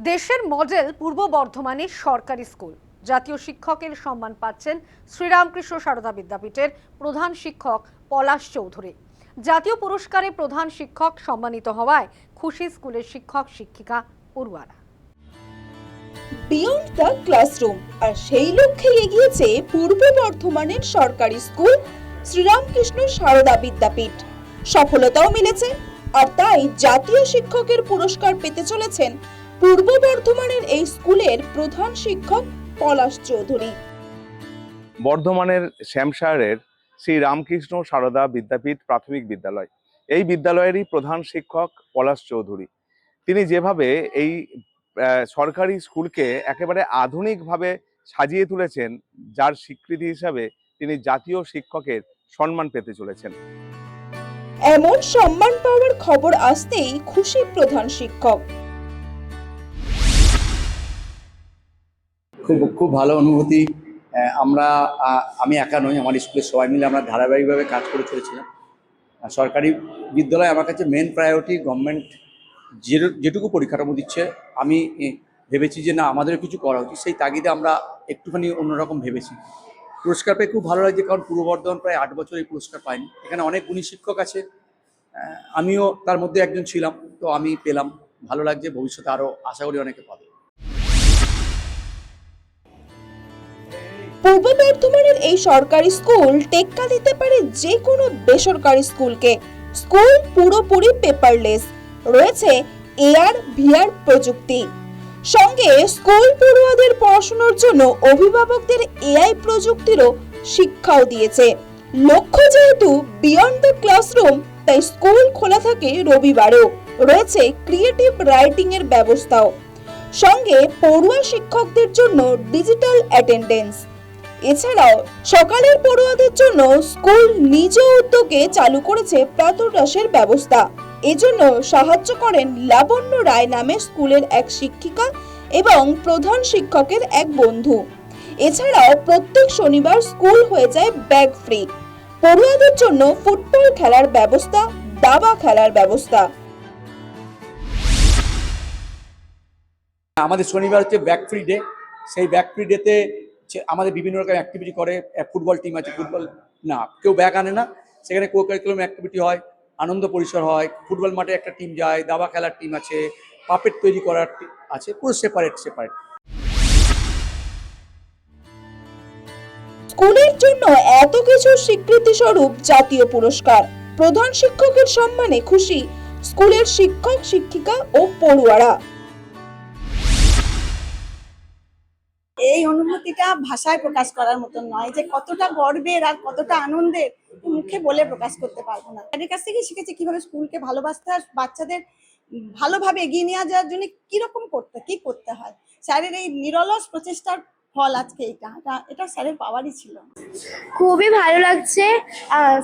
দেশের মডেল পূর্ব বর্ধমানের সরকারি স্কুল। জাতীয় শিক্ষকের সম্মান পাচ্ছেন শ্রীরামকৃষ্ণ সারদা বিদ্যাপীঠের প্রধান শিক্ষক পলাশ চৌধুরী। জাতীয় পুরস্কারে প্রধান শিক্ষক সম্মানিত হওয়ায় খুশি স্কুলের শিক্ষক শিক্ষিকা পড়ুয়ারা। বিয়ন্ড দ্য ক্লাসরুম আর সেই লক্ষ্যে এগিয়েছে পূর্ব বর্ধমানের সরকারি স্কুল শ্রীরামকৃষ্ণ সারদা বিদ্যাপীঠ। সফলতাও মিলেছে, আর তাই জাতীয় শিক্ষকের পুরস্কার পেতে চলেছেন পূর্ব বর্ধমানের এই স্কুলের প্রধান শিক্ষক পলাশ চৌধুরী। বর্ধমানের শ্যামশায়ারের শ্রী রামকৃষ্ণ সারদা বিদ্যাপীঠ প্রাথমিক বিদ্যালয়, এই বিদ্যালয়েরই প্রধান শিক্ষক পলাশ চৌধুরী। তিনি যেভাবে এই সরকারি স্কুলকে একেবারে আধুনিকভাবে সাজিয়ে তুলেছেন, যার স্বীকৃতি হিসাবে তিনি জাতীয় শিক্ষকের সম্মান পেতে চলেছেন। এমন সম্মান পাওয়ার খবর আসতেই খুশি প্রধান শিক্ষক। খুব ভালো অনুভূতি। আমি একা নই, আমার স্কুলের সবাই মিলে আমরা ধারাবাহিকভাবে কাজ করে চলেছিলাম। সরকারি বিদ্যালয় আমার কাছে মেন প্রায়োরিটি। গভর্নমেন্ট যেটুকু পরিকাঠামো দিচ্ছে, আমি ভেবেছি যে না, আমাদেরও কিছু করা উচিত। সেই তাগিদে আমরা একটুখানি অন্যরকম ভেবেছি। পুরস্কার পেয়ে খুব ভালো লাগছে, কারণ পূর্ব বর্ধমান প্রায় 8 বছর এই পুরস্কার পাইনি। এখানে অনেক গুণী শিক্ষক আছে, আমিও তার মধ্যে একজন ছিলাম, তো আমি পেলাম। ভালো লাগছে, ভবিষ্যতে আরও আশা করি অনেকে পাবে। পূর্ব বর্ধমানের এই সরকারি স্কুল টেক্কা দিতে পারে যে কোনো বেসরকারি স্কুলকে। স্কুল পুরোপুরি পেপারলেস, রয়েছে এআর ভিআর প্রযুক্তি। সঙ্গে স্কুল পড়ুয়াদের পড়াশোনার জন্য অভিভাবকদের এআই প্রযুক্তিরও শিক্ষাও দিয়েছে। লক্ষ্য যেহেতু বিয়ন্ড দ্য ক্লাসরুম, তাই স্কুল খোলা থাকে রবিবারেও। রয়েছে ক্রিয়েটিভ রাইটিং এর ব্যবস্থাও, সঙ্গে পড়ুয়া শিক্ষকদের জন্য ডিজিটাল অ্যাটেন্ডেন্স। এছাড়াও সকালের পড়ুয়াদের জন্য স্কুল নিজ উদ্যোগে চালু করেছে প্রাতরাশের ব্যবস্থা। এজন্য সাহায্য করেন লাবণ্য রায় নামে স্কুলের এক শিক্ষিকা এবং প্রধান শিক্ষকের এক বন্ধু। এছাড়াও প্রত্যেক শনিবার স্কুল হয়ে যায় ব্যাগ ফ্রি। পড়ুয়াদের জন্য ফুটবল খেলার ব্যবস্থা, দাবা খেলার ব্যবস্থা। আমাদের শনিবার হচ্ছে ব্যাক ফ্রি ডে। সেই ব্যাক ফ্রি ডেতে আমাদের বিভিন্ন রকম অ্যাক্টিভিটি করে। ফুটবল টিম আছে, ফুটবল না কেউ ব্যাগ আনে না, সেখানে কো কারিকুলাম অ্যাক্টিভিটি হয়, আনন্দ পরিসর হয়। ফুটবল মাঠে একটা টিম যায়, দাবা খেলার টিম আছে, পাপেট তৈরি করার আছে, পুরো সেপারেট। স্কুলের জন্য এত কিছু স্বীকৃতি স্বরূপ জাতীয় পুরস্কার। প্রধান শিক্ষকের সম্মানে খুশি স্কুলের শিক্ষক শিক্ষিকা ও পড়ুয়ারা। এই অনুভূতিটা ভাষায় প্রকাশ করার মতন নয়, যে কতটা গর্বের আর কতটা আনন্দের মুখে বলে প্রকাশ করতে পারবো না। স্যারের কাছ থেকে শিখেছি কিভাবে স্কুলকে ভালোবাসতে হয়, বাচ্চাদের ভালোভাবে এগিয়ে নিয়ে যাওয়ার জন্য কি করতে হয়। স্যারের এই নিরলস প্রচেষ্টার ফল আজকে এটা স্যারের পাওয়ারই ছিল। খুবই ভালো লাগছে।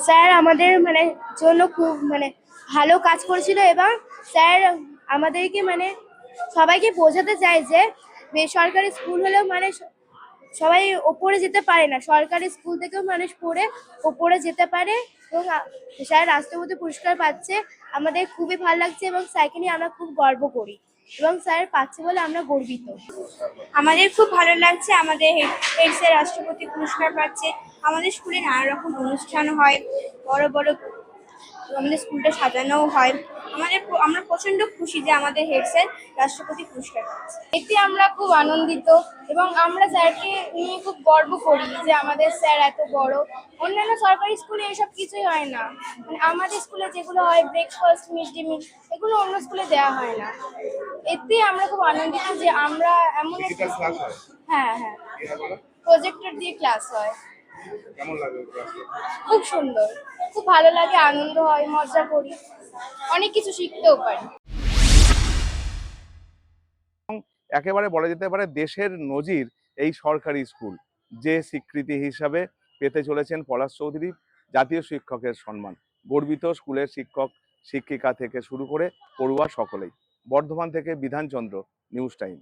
স্যার আমাদের জন্য খুব ভালো কাজ করেছিল, এবং স্যার আমাদেরকে সবাইকে বোঝাতে চায় যে বেসরকারি স্কুল হলেও সবাই ওপরে যেতে পারে না, সরকারি স্কুল থেকেও মানুষ পড়ে ওপরে যেতে পারে। এবং স্যার রাষ্ট্রপতি পুরস্কার পাচ্ছে, আমাদের খুবই ভালো লাগছে, এবং স্যারকে নিয়ে আমরা খুব গর্ব করি, এবং স্যার পাচ্ছে বলে আমরা গর্বিত। আমাদের খুব ভালো লাগছে, আমাদের হেড স্যার রাষ্ট্রপতি পুরস্কার পাচ্ছে। আমাদের স্কুলে নানা রকম অনুষ্ঠান হয়, বড় বড় আমাদের স্কুলটা সাজানোও হয়। আমরা প্রচন্ড খুশি যে আমাদের হেড স্যার রাষ্ট্রপতি পুরস্কার পাচ্ছে। এতে আমরা খুব আনন্দিত, এবং আমরা স্যারকে নিয়ে খুব গর্ব করি যে আমাদের স্যার এত বড়। অন্যান্য সরকারি স্কুলে এসব কিছুই হয় না, আমাদের স্কুলে যেগুলো হয় ব্রেকফাস্ট, মিড ডে মিল, এগুলো অন্য স্কুলে দেওয়া হয় না। এতে আমরা খুব আনন্দিত যে আমরা এমন একটা হ্যাঁ প্রজেক্টর দিয়ে ক্লাস হয়। খুব সুন্দর, খুব ভালো লাগে, আনন্দ হয়, মজা করি, অনেক কিছু শিখতেও পারি। একেবারে বলা যেতে পারে দেশের নজির এই সরকারি স্কুল, যে স্বীকৃতি হিসাবে পেতে চলেছেন পলাশ চৌধুরী জাতীয় শিক্ষকের সম্মান। গর্বিত স্কুলের শিক্ষক শিক্ষিকা থেকে শুরু করে পড়ুয়া সকলেই। বর্ধমান থেকে বিধানচন্দ্র, নিউজ টাইম।